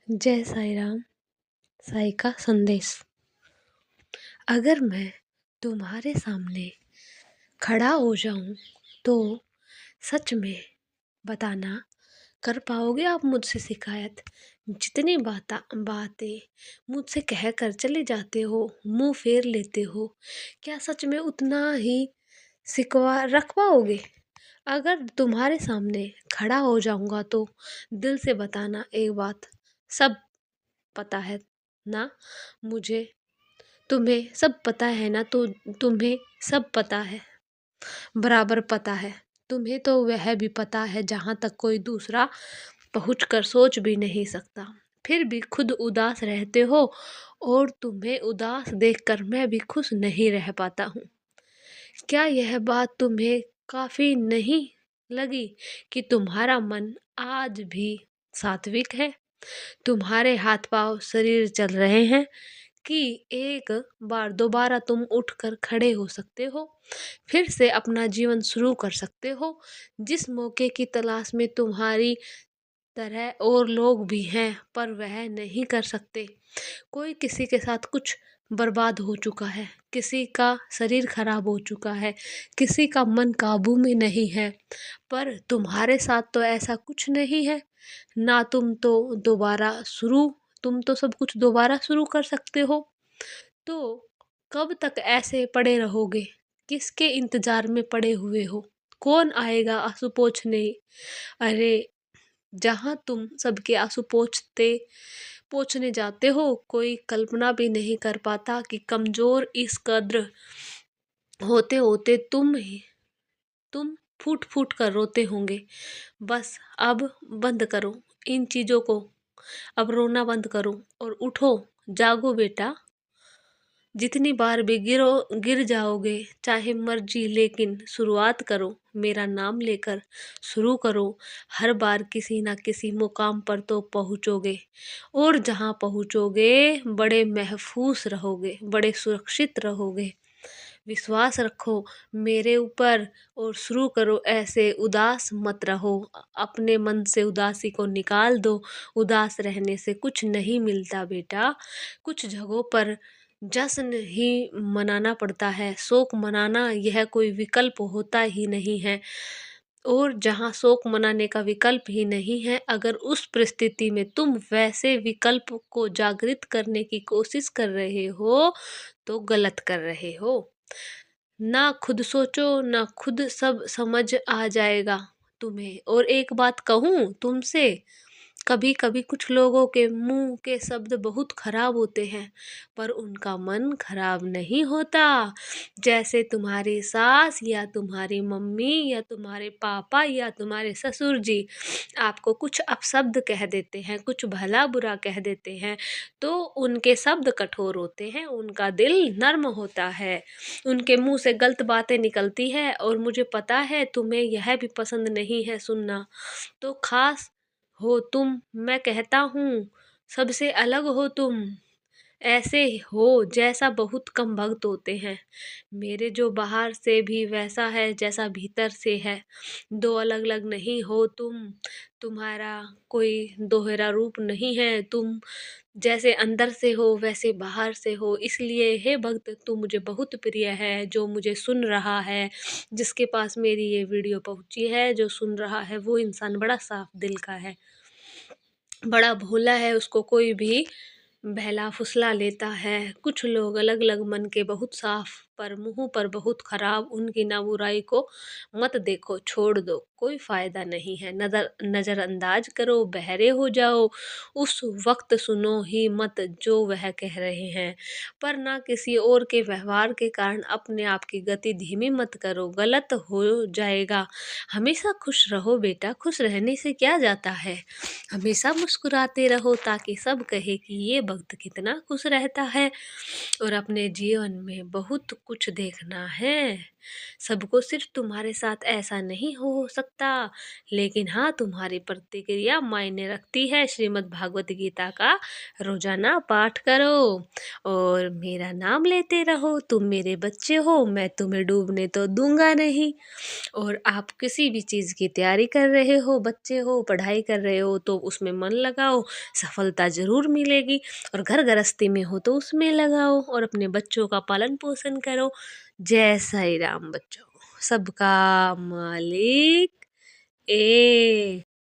जय साईं राम। साईं का संदेश। अगर मैं तुम्हारे सामने खड़ा हो जाऊं तो सच में बताना कर पाओगे आप मुझसे शिकायत? जितनी बातें मुझसे कह कर चले जाते हो, मुंह फेर लेते हो, क्या सच में उतना ही शिकवा रख पाओगे? अगर तुम्हारे सामने खड़ा हो जाऊंगा तो दिल से बताना एक बात, सब पता है ना मुझे, तुम्हें सब पता है ना, तो तुम्हें सब पता है, बराबर पता है। तुम्हें तो वह भी पता है जहाँ तक कोई दूसरा पहुँच कर सोच भी नहीं सकता। फिर भी खुद उदास रहते हो और तुम्हें उदास देखकर मैं भी खुश नहीं रह पाता हूँ। क्या यह बात तुम्हें काफ़ी नहीं लगी कि तुम्हारा मन आज भी सात्विक है? तुम्हारे हाथ पांव शरीर चल रहे हैं कि एक बार दोबारा तुम उठकर खड़े हो सकते हो, फिर से अपना जीवन शुरू कर सकते हो। जिस मौके की तलाश में तुम्हारी तरह और लोग भी हैं पर वह नहीं कर सकते। कोई किसी के साथ कुछ बर्बाद हो चुका है, किसी का शरीर खराब हो चुका है, किसी का मन काबू में नहीं है, पर तुम्हारे साथ तो ऐसा कुछ नहीं है ना। तुम तो सब कुछ दोबारा शुरू कर सकते हो। तो कब तक ऐसे पड़े रहोगे? किसके इंतजार में पड़े हुए हो? कौन आएगा आंसू पोंछने? अरे, जहाँ तुम सबके आंसू पोंछने जाते हो, कोई कल्पना भी नहीं कर पाता कि कमजोर इस कद्र होते होते तुम फूट फूट कर रोते होंगे। बस अब बंद करो इन चीजों को, अब रोना बंद करो और उठो, जागो बेटा। जितनी बार भी गिर जाओगे चाहे मर्जी, लेकिन शुरुआत करो, मेरा नाम लेकर शुरू करो। हर बार किसी ना किसी मुकाम पर तो पहुँचोगे और जहाँ पहुँचोगे बड़े महफूज रहोगे, बड़े सुरक्षित रहोगे। विश्वास रखो मेरे ऊपर और शुरू करो, ऐसे उदास मत रहो। अपने मन से उदासी को निकाल दो। उदास रहने से कुछ नहीं मिलता बेटा। कुछ जगहों पर जश्न ही मनाना पड़ता है, शोक मनाना यह कोई विकल्प होता ही नहीं है। और जहाँ शोक मनाने का विकल्प ही नहीं है, अगर उस परिस्थिति में तुम वैसे विकल्प को जागृत करने की कोशिश कर रहे हो तो गलत कर रहे हो। ना खुद सोचो ना खुद सब समझ आ जाएगा तुम्हें। और एक बात कहूँ तुमसे, कभी कभी कुछ लोगों के मुंह के शब्द बहुत खराब होते हैं पर उनका मन खराब नहीं होता। जैसे तुम्हारी सास या तुम्हारी मम्मी या तुम्हारे पापा या तुम्हारे ससुर जी आपको कुछ अपशब्द कह देते हैं, कुछ भला बुरा कह देते हैं, तो उनके शब्द कठोर होते हैं, उनका दिल नर्म होता है, उनके मुंह से गलत बातें निकलती है। और मुझे पता है तुम्हें यह भी पसंद नहीं है सुनना। तो खास हो तुम, मैं कहता हूँ, सबसे अलग हो तुम। ऐसे हो जैसा बहुत कम भक्त होते हैं। मेरे जो बाहर से भी वैसा है जैसा भीतर से है। दो अलग अलग नहीं हो तुम। तुम्हारा कोई दोहरा रूप नहीं है। तुम जैसे अंदर से हो वैसे बाहर से हो। इसलिए हे भक्त, तू मुझे बहुत प्रिय है। जो मुझे सुन रहा है, जिसके पास मेरी ये वीडियो पहुंची है, जो सुन रहा है, वो इंसान बड़ा साफ दिल का है, बड़ा भोला है। उसको कोई भी बहला फुसला लेता है। कुछ लोग अलग अलग मन के बहुत साफ पर मुंह पर बहुत खराब, उनकी ना बुराई को मत देखो, छोड़ दो, कोई फायदा नहीं है। नजरअंदाज करो, बहरे हो जाओ, उस वक्त सुनो ही मत जो वह कह रहे हैं। पर ना किसी और के व्यवहार के कारण अपने आप की गति धीमी मत करो, गलत हो जाएगा। हमेशा खुश रहो बेटा, खुश रहने से क्या जाता है। हमेशा मुस्कुराते रहो ताकि सब कहे कि ये भक्त कितना खुश रहता है और अपने जीवन में बहुत कुछ देखना है। सबको सिर्फ तुम्हारे साथ ऐसा नहीं हो सकता, लेकिन हाँ तुम्हारी प्रतिक्रिया मायने रखती है। श्रीमद् भागवत गीता का रोजाना पाठ करो और मेरा नाम लेते रहो। तुम मेरे बच्चे हो, मैं तुम्हें डूबने तो दूंगा नहीं। और आप किसी भी चीज़ की तैयारी कर रहे हो, बच्चे हो, पढ़ाई कर रहे हो, तो उसमें मन लगाओ, सफलता ज़रूर मिलेगी। और घर गृहस्थी में हो तो उसमें लगाओ और अपने बच्चों का पालन पोषण करो। जय साई राम बच्चों। सबका मालिक एक।